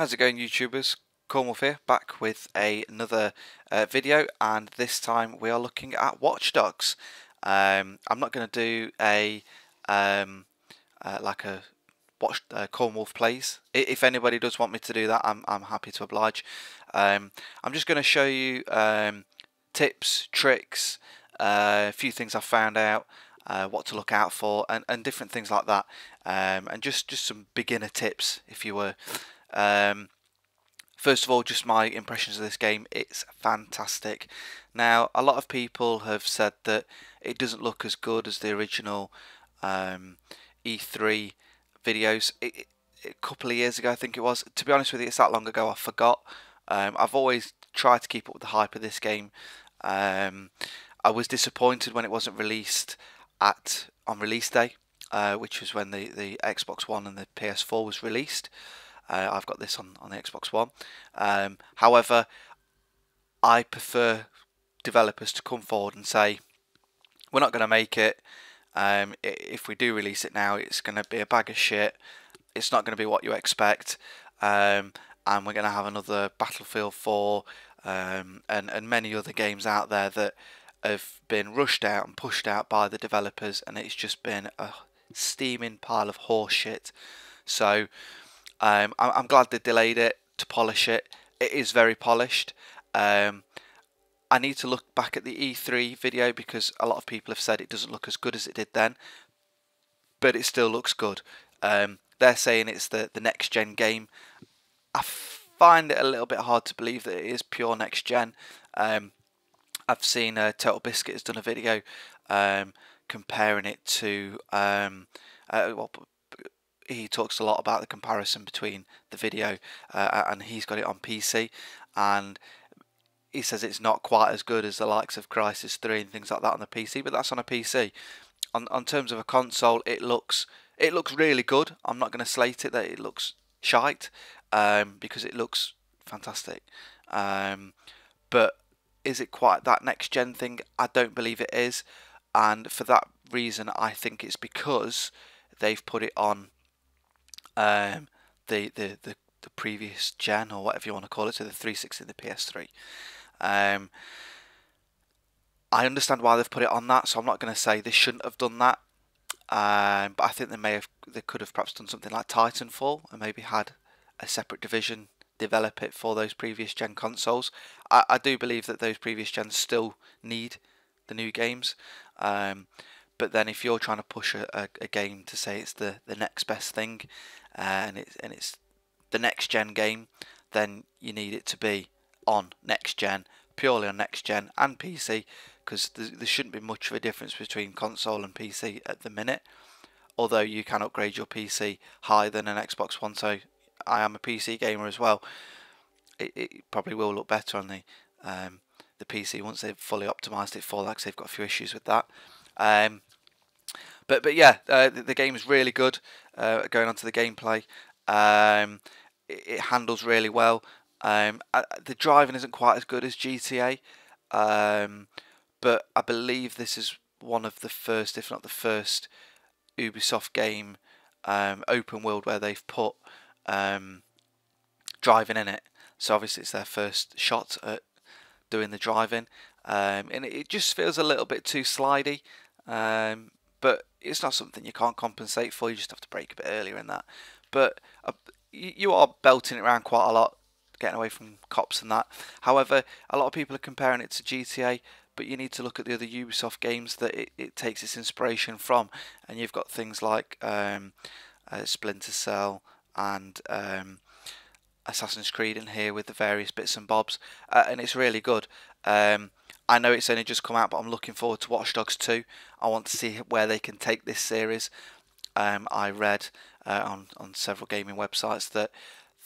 How's it going, YouTubers? Cornwolf here, back with another video, and this time we are looking at Watch Dogs. I'm not going to do a like a Cornwolf plays. If anybody does want me to do that, I'm happy to oblige. I'm just going to show you tips, tricks, a few things I've found out, what to look out for, and different things like that, and just some beginner tips, if you were. First of all, just my impressions of this game. It's fantastic. Now, a lot of people have said that it doesn't look as good as the original E3 videos. A couple of years ago, I think it was. To be honest with you, it's that long ago, I forgot. I've always tried to keep up with the hype of this game. I was disappointed when it wasn't released on release day, which was when the Xbox One and the PS4 was released. I've got this on the Xbox One. However, I prefer developers to come forward and say, we're not going to make it. If we do release it now, it's going to be a bag of shit. It's not going to be what you expect. And we're going to have another Battlefield 4 and many other games out there that have been rushed out and pushed out by the developers, and it's just been a steaming pile of horse shit. So I'm glad they delayed it to polish it. It is very polished. I need to look back at the E3 video because a lot of people have said it doesn't look as good as it did then, but it still looks good. They're saying it's the next gen game. I find it a little bit hard to believe that it is pure next gen. I've seen Total Biscuit has done a video comparing it to he talks a lot about the comparison between the video and he's got it on PC, and he says it's not quite as good as the likes of Crysis 3 and things like that on the PC, but that's on a PC. On terms of a console, it looks really good. I'm not going to slate it that it looks shite, because it looks fantastic. But is it quite that next gen thing? I don't believe it is, and for that reason, I think it's because they've put it on the previous gen, or whatever you want to call it, so the 360 and the PS3. I understand why they've put it on that, so I'm not going to say they shouldn't have done that. But I think they could have perhaps done something like Titanfall and maybe had a separate division develop it for those previous gen consoles. I do believe that those previous gens still need the new games. But then if you're trying to push a game to say it's the next best thing, and it's the next gen game, then you need it to be on next gen, purely on next gen and PC, because there shouldn't be much of a difference between console and PC at the minute. Although you can upgrade your PC higher than an Xbox One, so I am a PC gamer as well. It probably will look better on the PC once they've fully optimized it for that, because they've got a few issues with that. But yeah, the game is really good. Going on to the gameplay, it handles really well. The driving isn't quite as good as GTA, but I believe this is one of the first, if not the first, Ubisoft game, open world, where they've put driving in it. So obviously it's their first shot at doing the driving, and it just feels a little bit too slidey. But it's not something you can't compensate for. You just have to brake a bit earlier in that. But you are belting it around quite a lot, getting away from cops and that. However, a lot of people are comparing it to GTA, but you need to look at the other Ubisoft games that it takes its inspiration from. And you've got things like Splinter Cell and Assassin's Creed in here with the various bits and bobs, and it's really good. I know it's only just come out, but I'm looking forward to Watch Dogs 2. I want to see where they can take this series. I read on several gaming websites that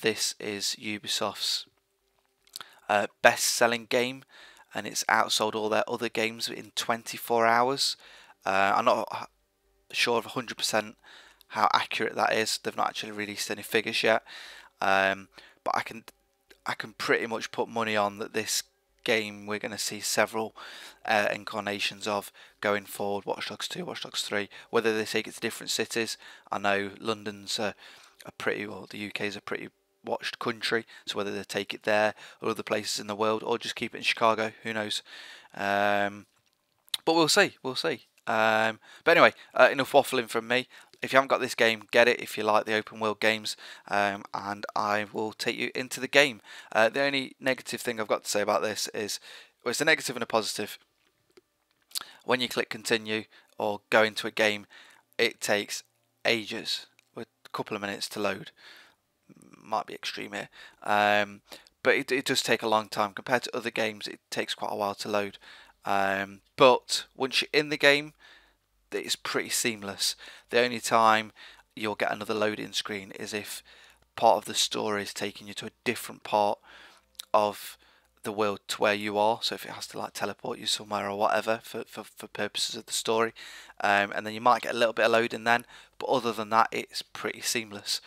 this is Ubisoft's best-selling game, and it's outsold all their other games in 24 hours. I'm not sure of 100% how accurate that is. They've not actually released any figures yet, but I can pretty much put money on that this game we're going to see several incarnations of going forward. Watch Dogs 2, Watch Dogs 3, whether they take it to different cities. I know London's a pretty, well, the UK's a pretty watched country, so whether they take it there or other places in the world, or just keep it in Chicago, who knows. But we'll see, but anyway, enough waffling from me. If you haven't got this game, get it if you like the open world games, and I will take you into the game. The only negative thing I've got to say about this is, well, it's a negative and a positive. When you click continue or go into a game, it takes ages, with a couple of minutes to load. Might be extreme here, but it does take a long time. Compared to other games, it takes quite a while to load. But once you're in the game, it's pretty seamless. The only time you'll get another loading screen is if part of the story is taking you to a different part of the world to where you are, so if it has to like teleport you somewhere or whatever for purposes of the story, and then you might get a little bit of loading then, but other than that it's pretty seamless.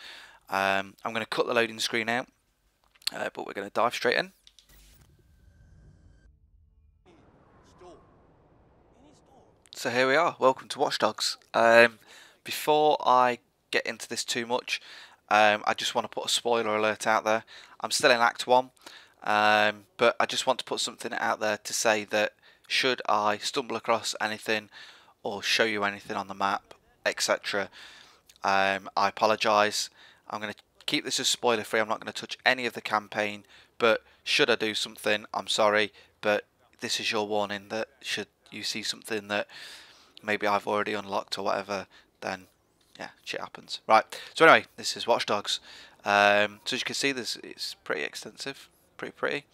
I'm going to cut the loading screen out, but we're going to dive straight in. So here we are, welcome to Watch Dogs. Before I get into this too much, I just want to put a spoiler alert out there. I'm still in Act 1, but I just want to put something out there to say that should I stumble across anything or show you anything on the map, etc., I apologise. I'm going to keep this as spoiler free. I'm not going to touch any of the campaign, but should I do something, I'm sorry, but this is your warning that should you see something that maybe I've already unlocked or whatever, then yeah, shit happens. Right, so anyway, this is Watch Dogs. So as you can see, it's pretty extensive, pretty,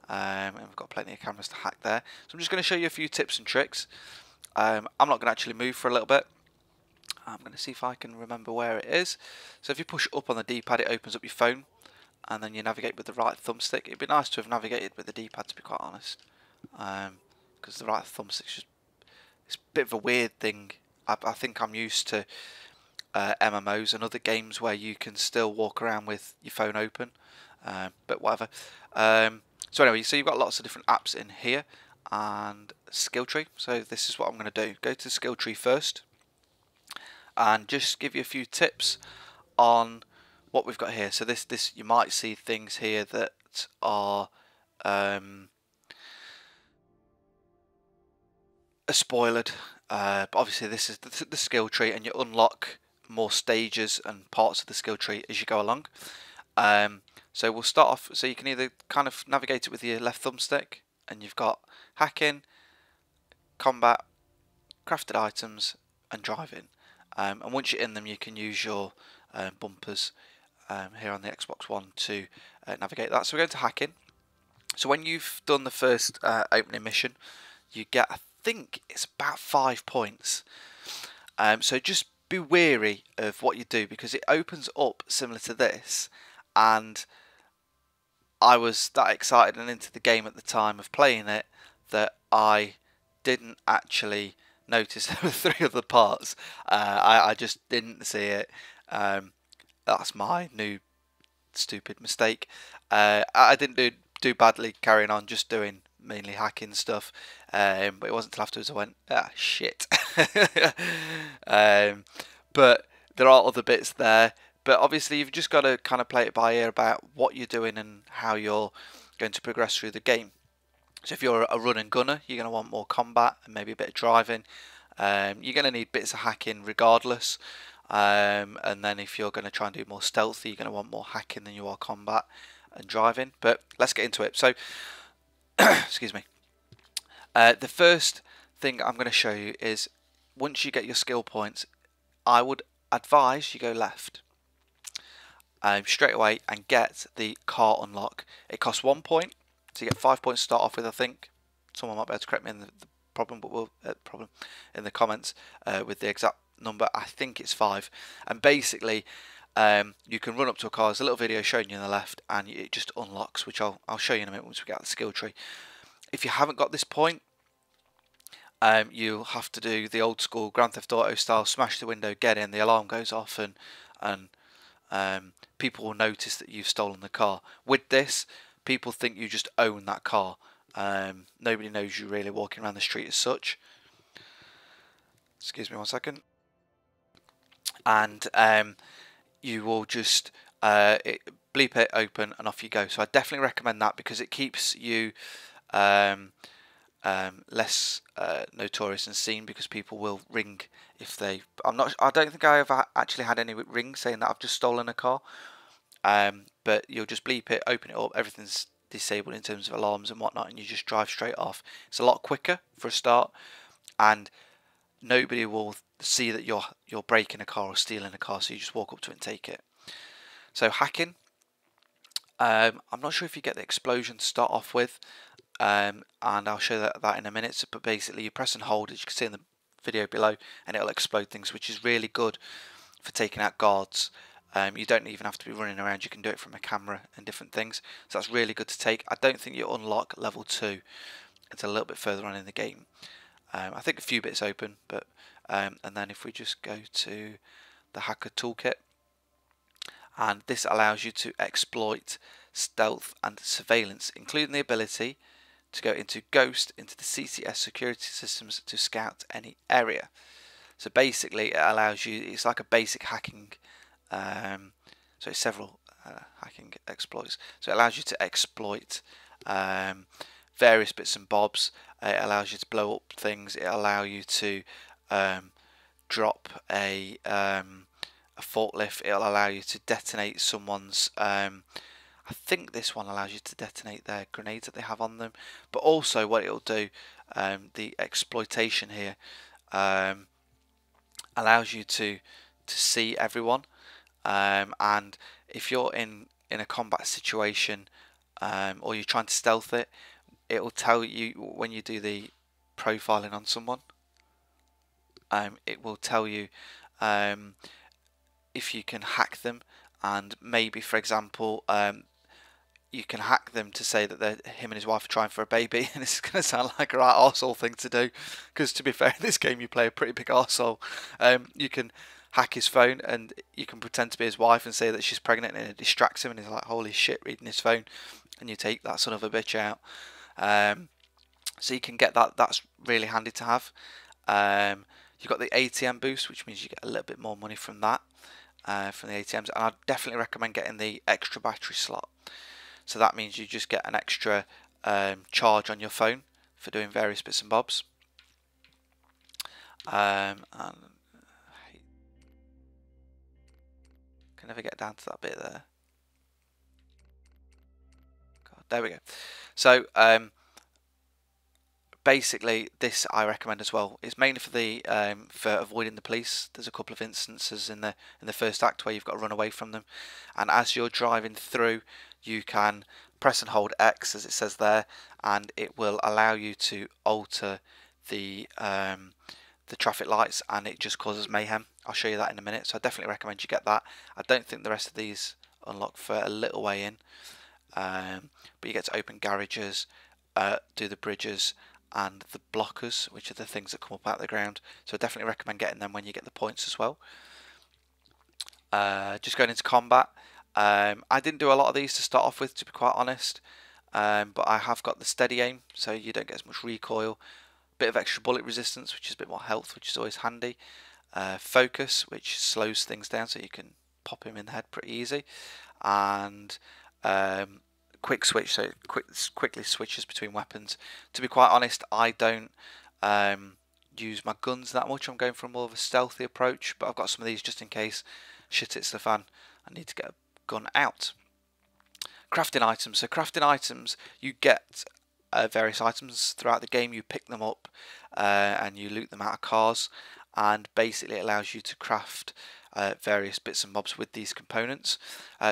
and we've got plenty of cameras to hack there. So I'm just going to show you a few tips and tricks. I'm not going to actually move for a little bit. I'm going to see if I can remember where it is. So if you push up on the D-pad, it opens up your phone, and then you navigate with the right thumbstick. It'd be nice to have navigated with the D-pad, to be quite honest, because the right thumbstick's just, it's a bit of a weird thing. I think I'm used to MMOs and other games where you can still walk around with your phone open, but whatever. So anyway, so you've got lots of different apps in here, and skill tree. So this is what I'm going to do. Go to the skill tree first, and just give you a few tips on what we've got here. So this you might see things here that are spoiled, but obviously this is the skill tree, and you unlock more stages and parts of the skill tree as you go along. So we'll start off, so you can either kind of navigate it with your left thumbstick, and you've got hacking, combat, crafted items, and driving. And once you're in them, you can use your bumpers here on the Xbox One to navigate that. So we're going to hacking. So when you've done the first opening mission, you get, I think it's about 5 points. So just be wary of what you do, because it opens up similar to this, and I was that excited and into the game at the time of playing it that I didn't actually notice there were 3 other parts. I just didn't see it. That's my new stupid mistake. I didn't do badly carrying on, just doing mainly hacking stuff, but it wasn't until afterwards I went, ah, shit. But there are other bits there, but obviously you've just got to kind of play it by ear about what you're doing and how you're going to progress through the game. So if you're a run and gunner, you're going to want more combat and maybe a bit of driving. You're going to need bits of hacking regardless, and then if you're going to try and do more stealthy, you're going to want more hacking than you are combat and driving. But let's get into it. So excuse me. The first thing I'm going to show you is, once you get your skill points, I would advise you go left straight away and get the car unlock. It costs 1 point, so you get 5 points to start off with. I think someone might be able to correct me in the problem, but we'll problem in the comments with the exact number. I think it's 5, and basically you can run up to a car. There's a little video showing you on the left, and it just unlocks, which I'll show you in a minute once we get out the skill tree. If you haven't got this point, you'll have to do the old school Grand Theft Auto style: smash the window, get in, the alarm goes off, and people will notice that you've stolen the car. With this, people think you just own that car. Nobody knows you really walking around the street as such. Excuse me 1 second. And you will just bleep it, open, and off you go. So I definitely recommend that because it keeps you less notorious and seen, because people will ring if they. I don't think I ever actually had any ring saying that I've just stolen a car. But you'll just bleep it, open it up, everything's disabled in terms of alarms and whatnot, and you just drive straight off. It's a lot quicker for a start, and nobody will see that you're breaking a car or stealing a car, so you just walk up to it and take it. So hacking, I'm not sure if you get the explosion to start off with, and I'll show that in a minute. But basically you press and hold, as you can see in the video below, and it'll explode things, which is really good for taking out guards. You don't even have to be running around, you can do it from a camera and different things, so that's really good to take. I don't think you unlock level 2 until a little bit further on in the game. I think a few bits open, but and then if we just go to the hacker toolkit, and this allows you to exploit stealth and surveillance, including the ability to go into Ghost into the CCS security systems to scout any area. So basically it allows you, it's like a basic hacking, so it's several hacking exploits. So it allows you to exploit various bits and bobs. It allows you to blow up things. It allows you to drop a forklift. It'll allow you to detonate someone's I think this one allows you to detonate their grenades that they have on them, but also what it'll do, the exploitation here allows you to see everyone, and if you're in a combat situation or you're trying to stealth it, it will tell you when you do the profiling on someone. It will tell you if you can hack them, and maybe, for example, you can hack them to say that him and his wife are trying for a baby, and it's going to sound like a right arsehole thing to do, because to be fair, in this game you play a pretty big arsehole. You can hack his phone, and you can pretend to be his wife and say that she's pregnant, and it distracts him, and he's like, holy shit, reading his phone, and you take that son of a bitch out. So you can get that. That's really handy to have. You've got the ATM boost, which means you get a little bit more money from that, from the ATMs, and I'd definitely recommend getting the extra battery slot. So that means you just get an extra charge on your phone for doing various bits and bobs. And I can never get down to that bit there. God, there we go. So basically, this I recommend as well. It's mainly for the for avoiding the police. There's a couple of instances in the first act where you've got to run away from them, and as you're driving through, you can press and hold X, as it says there, and it will allow you to alter the traffic lights, and it just causes mayhem. I'll show you that in a minute, so I definitely recommend you get that. I don't think the rest of these unlock for a little way in, but you get to open garages, do the bridges, and the blockers, which are the things that come up out of the ground. So I definitely recommend getting them when you get the points as well. Just going into combat, I didn't do a lot of these to start off with, to be quite honest, but I have got the steady aim, so you don't get as much recoil. Bit of extra bullet resistance, which is a bit more health, which is always handy. Focus, which slows things down, so you can pop him in the head pretty easy. And quick switch, so it quickly switches between weapons. To be quite honest, I don't use my guns that much. I'm going for more of a stealthy approach, but I've got some of these just in case shit hits the fan. I need to get a gun out. Crafting items. So crafting items, you get various items throughout the game. You pick them up and you loot them out of cars, and basically it allows you to craft various bits and bobs with these components.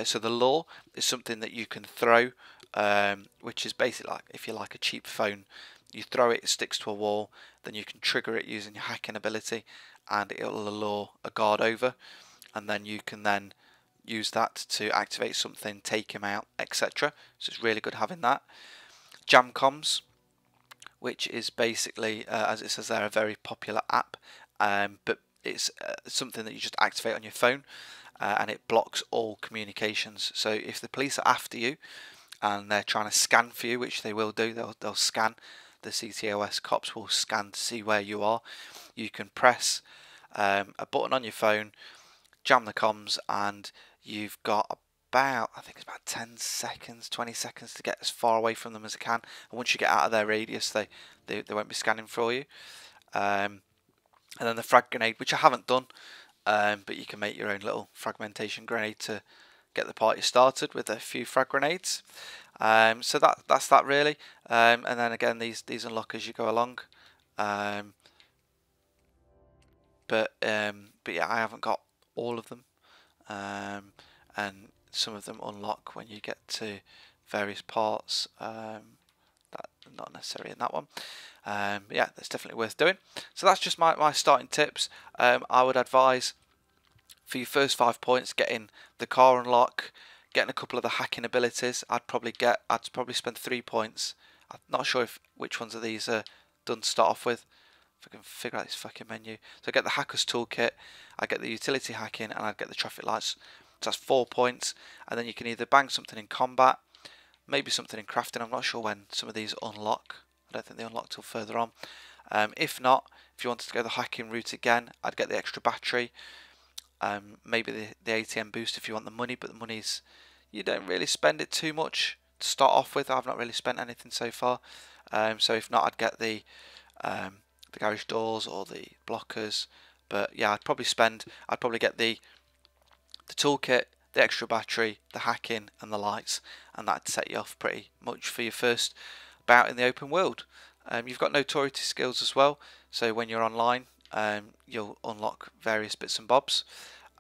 So the lure is something that you can throw, which is basically like, if you like a cheap phone, you throw it, it sticks to a wall, then you can trigger it using your hacking ability, and it'll lure a guard over, and then you can then use that to activate something, take him out, etc. So it's really good having that. Jam Comms, which is basically, as it says there, a very popular app, but it's something that you just activate on your phone, and it blocks all communications. So if the police are after you and they're trying to scan for you, which they will do, they'll scan, the CTOS cops will scan to see where you are. You can press a button on your phone, jam the comms, and you've got about, I think it's about 10 seconds, 20 seconds to get as far away from them as I can. And once you get out of their radius, they won't be scanning for you. And then the frag grenade, which I haven't done, but you can make your own little fragmentation grenade to get the party started with a few frag grenades. So that's that really. And then again, these unlock as you go along. But yeah, I haven't got all of them. And some of them unlock when you get to various parts. That not necessarily in that one. But yeah, that's definitely worth doing. So that's just my starting tips. I would advise for your first 5 points, getting the car unlock, getting a couple of the hacking abilities. I'd probably spend 3 points. I'm not sure which ones of these are done to start off with. If I can figure out this fucking menu. So I get the hacker's toolkit, I get the utility hacking, and I get the traffic lights. So that's 4 points. And then you can either bang something in combat, maybe something in crafting. I'm not sure when some of these unlock. I don't think they unlock till further on. If not, if you wanted to go the hacking route again, I'd get the extra battery. Maybe the ATM boost if you want the money, but the money's, you don't really spend it too much to start off with. I've not really spent anything so far. So if not, I'd get the garage doors or the blockers. But yeah, I'd probably get the toolkit, the extra battery, the hacking, and the lights, and that'd set you off pretty much for your first bout in the open world. You've got notoriety skills as well, so when you're online, you'll unlock various bits and bobs.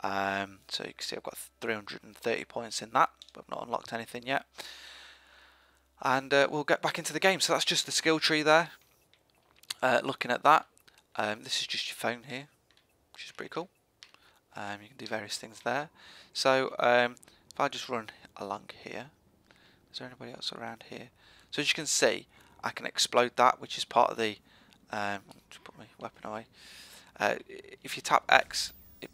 So you can see I've got 330 points in that, but I've not unlocked anything yet. And we'll get back into the game. So that's just the skill tree there. Looking at that, this is just your phone here, which is pretty cool. You can do various things there. So if I just run along here, is there anybody else around here? So as you can see, I can explode that, which is part of the. Just put my weapon away. If you tap X, it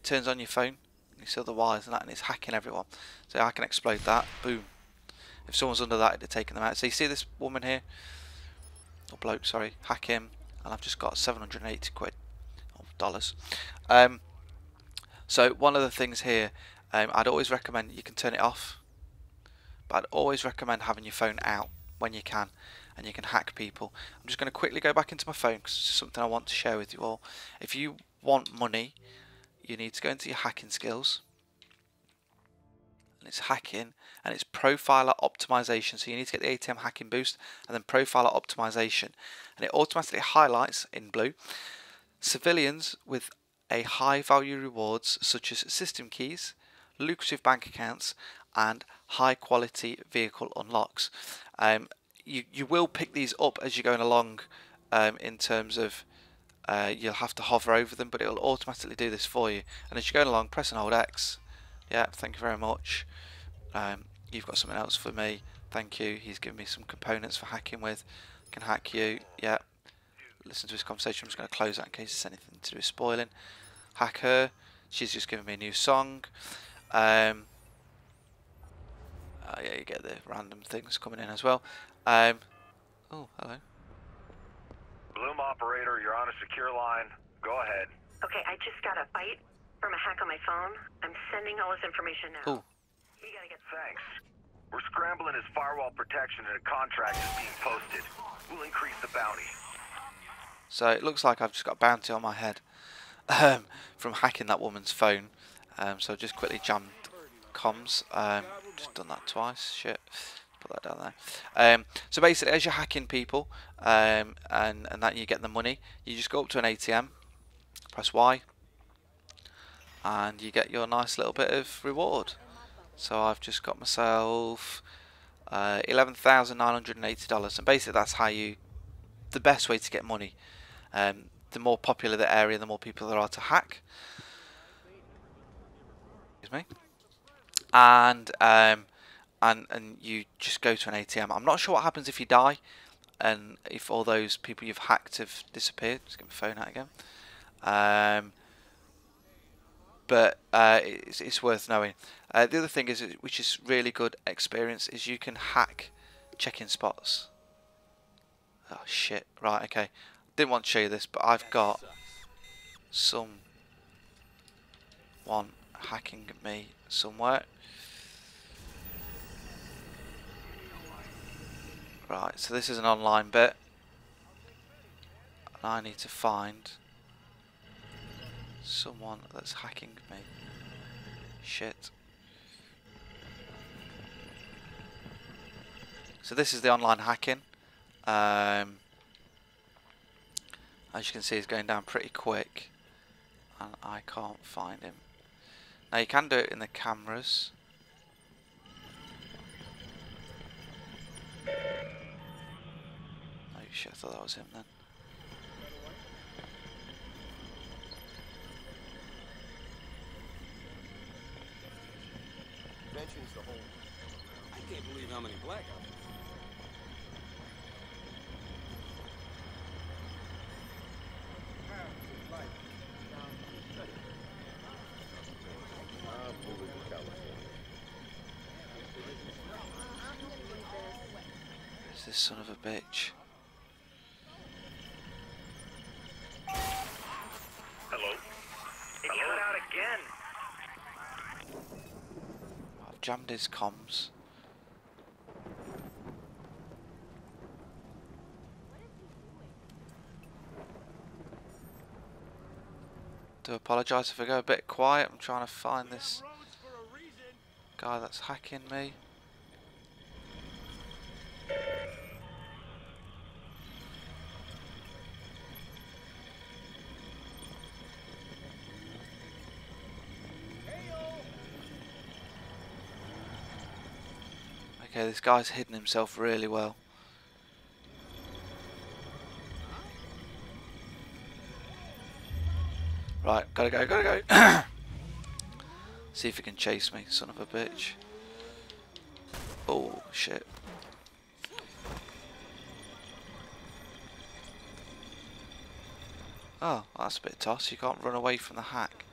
turns on your phone. You see all the wires and that, and it's hacking everyone. So I can explode that. Boom. If someone's under that, it'd have taken them out. So you see this woman here, or bloke, sorry, hack him, and I've just got 780 quid, or dollars. So one of the things here, I'd always recommend, you can turn it off, but I'd always recommend having your phone out when you can, and you can hack people. I'm just going to quickly go back into my phone because it's something I want to share with you all. If you want money, you need to go into your hacking skills, and it's hacking, and it's profiler optimization. So you need to get the ATM hacking boost, and then profiler optimization, and it automatically highlights in blue civilians with a high value rewards such as system keys, lucrative bank accounts, and high quality vehicle unlocks. You will pick these up as you're going along, in terms of you'll have to hover over them, but it will automatically do this for you. And as you're going along, press and hold X. Yeah, thank you very much. You've got something else for me. Thank you. He's given me some components for hacking with. I can hack you. Yeah. Listen to his conversation. I'm just going to close that in case there's anything to do with spoiling. Hack her. She's just given me a new song. Yeah, you get the random things coming in as well. Oh, hello. Bloom operator, you're on a secure line. Go ahead. Okay, I just got a bite from a hack on my phone. I'm sending all this information now. Ooh. You gotta get. Thanks. We're scrambling his firewall protection and a contract is being posted. We'll increase the bounty. So it looks like I've just got a bounty on my head from hacking that woman's phone. So I just quickly jammed comms. Just done that twice. Shit. Put that down there. So basically, as you're hacking people, and that you get the money, you just go up to an ATM, press Y, and you get your nice little bit of reward. So I've just got myself $11,980, and basically that's how the best way to get money. The more popular the area, the more people there are to hack. Excuse me. And you just go to an ATM. I'm not sure what happens if you die, and if all those people you've hacked have disappeared. Just get my phone out again. But it's worth knowing. The other thing is, which is really good experience, is you can hack check-in spots. Oh shit! Right, okay. Didn't want to show you this, but I've got someone hacking me somewhere. Right, so this is an online bit. And I need to find someone that's hacking me. Shit. So this is the online hacking. As you can see, it's going down pretty quick. And I can't find him. Now you can do it in the cameras. Oh shit, I thought that was him then. Mentions the whole. I can't believe how many blackouts. Where's this son of a bitch? Hello? It cut out again. I've jammed his comms. Do apologise if I go a bit quiet. I'm trying to find this guy that's hacking me. Okay, this guy's hidden himself really well. Right, gotta go. See if he can chase me, son of a bitch. Oh, shit. Oh, that's a bit toss. You can't run away from the hack.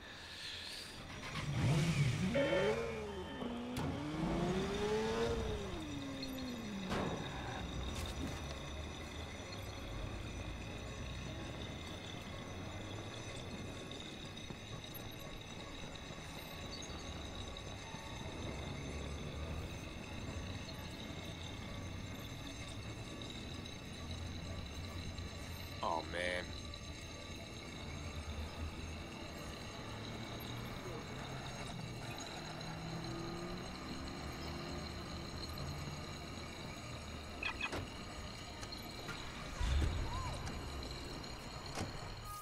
Oh man.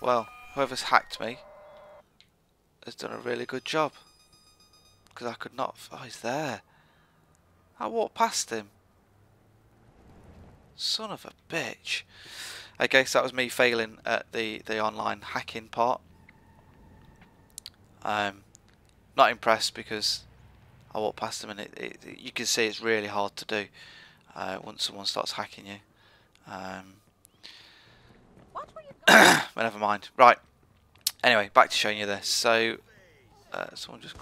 Well, whoever's hacked me has done a really good job. Because I could not... Oh, he's there. I walked past him. Son of a bitch. Okay, so that was me failing at the online hacking part. Not impressed because I walked past him and you can see it's really hard to do once someone starts hacking you. But never mind. Right. Anyway, back to showing you this. So, someone just...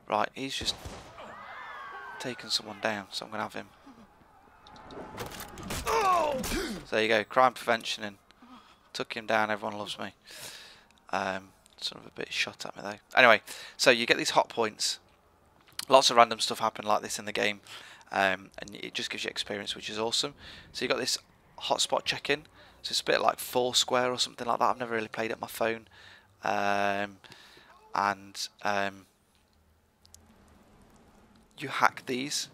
Right, he's just taken someone down, so I'm going to have him. So there you go, crime prevention, and took him down. Everyone loves me. Son of a bitch shot at me though. Anyway, so you get these hot points. Lots of random stuff happen like this in the game, and it just gives you experience, which is awesome. So you got this hotspot check-in. So it's a bit like Foursquare or something like that. I've never really played it on my phone, you hack these.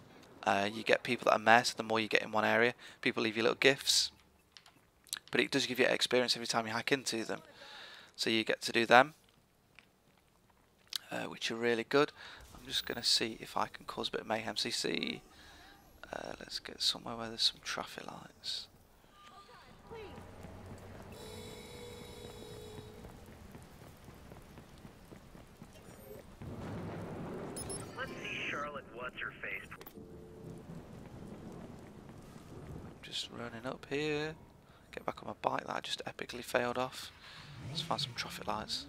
You get people that are mayor, so the more you get in one area, people leave you little gifts. But it does give you experience every time you hack into them. So you get to do them, which are really good. I'm just going to see if I can cause a bit of mayhem. CC. Let's get somewhere where there's some traffic lights. Let's see Charlotte What's-Her-Face. Just running up here. Get back on my bike that I just epically failed off. Let's find some traffic lights.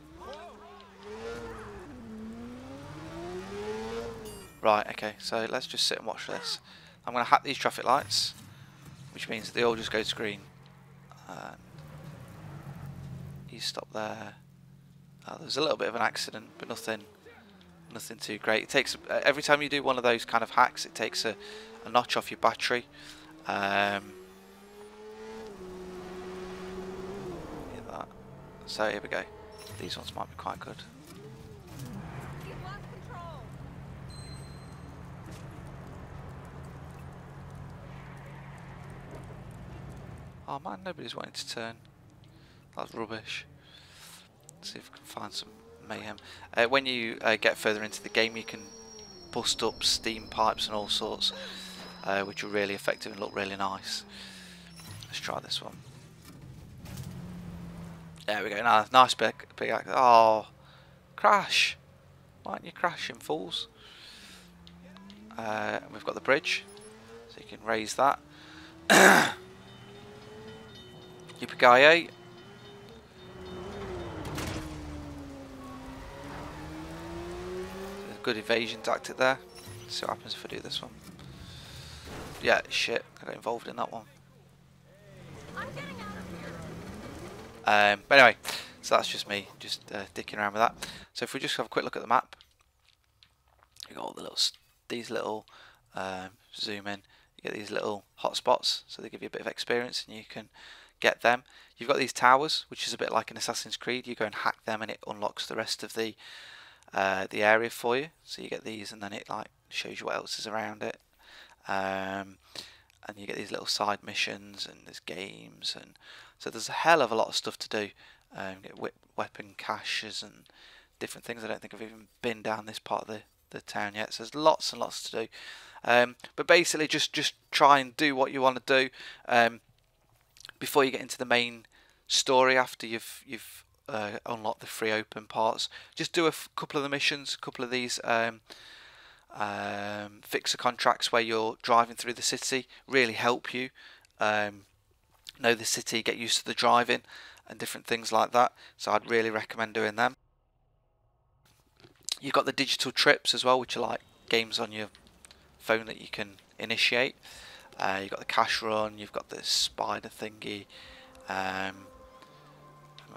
Right, okay, so let's just sit and watch this. I'm going to hack these traffic lights, which means that they all just go to green. And you stop there. There's a little bit of an accident, but nothing too great. It takes every time you do one of those kind of hacks, it takes a a notch off your battery. So here we go. These ones might be quite good. Oh man, nobody's wanting to turn. That's rubbish. Let's see if we can find some mayhem. When you get further into the game, you can bust up steam pipes and all sorts, which are really effective and look really nice. Let's try this one. There we go. Nice big axe. Oh, crash! Why aren't you crashing, fools? We've got the bridge, so you can raise that. Yippee-ki-yay. Good evasion tactic there. Let's see what happens if I do this one. Yeah, shit, I got involved in that one. But anyway, so that's just me, just dicking around with that. So if we just have a quick look at the map, you got all the these little zoom in. You get these little hotspots, so they give you a bit of experience, and you can get them. You've got these towers, which is a bit like in Assassin's Creed. You go and hack them, and it unlocks the rest of the area for you. So you get these, and then it like shows you what else is around it. And you get these little side missions, and there's games, and so there's a hell of a lot of stuff to do. Get weapon caches and different things. I don't think I've even been down this part of the town yet, so there's lots and lots to do. But basically just try and do what you want to do before you get into the main story. After you've unlocked the free open parts, just do a couple of the missions, a couple of these fixer contracts where you're driving through the city. Really help you know the city, get used to the driving and different things like that, so I'd really recommend doing them. You've got the digital trips as well, which are like games on your phone that you can initiate. You've got the cash run, you've got the spider thingy. I've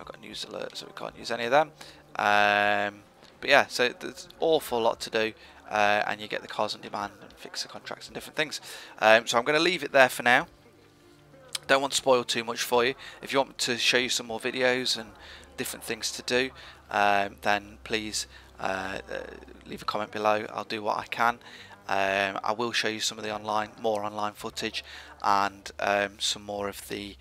got news alert, so we can't use any of them. But yeah, so there's an awful lot to do, and you get the cars on demand and fixer contracts and different things. So I'm going to leave it there for now. Don't want to spoil too much for you. If you want me to show you some more videos and different things to do, then please leave a comment below. I'll do what I can. I will show you some of the more online footage, and some more of the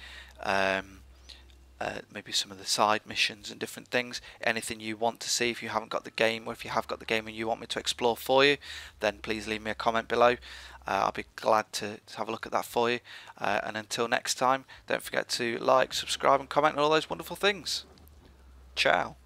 maybe some of the side missions and different things. Anything you want to see if you haven't got the game, or if you have got the game and you want me to explore for you, then please leave me a comment below. I'll be glad to have a look at that for you. And until next time, don't forget to like, subscribe and comment and all those wonderful things. Ciao.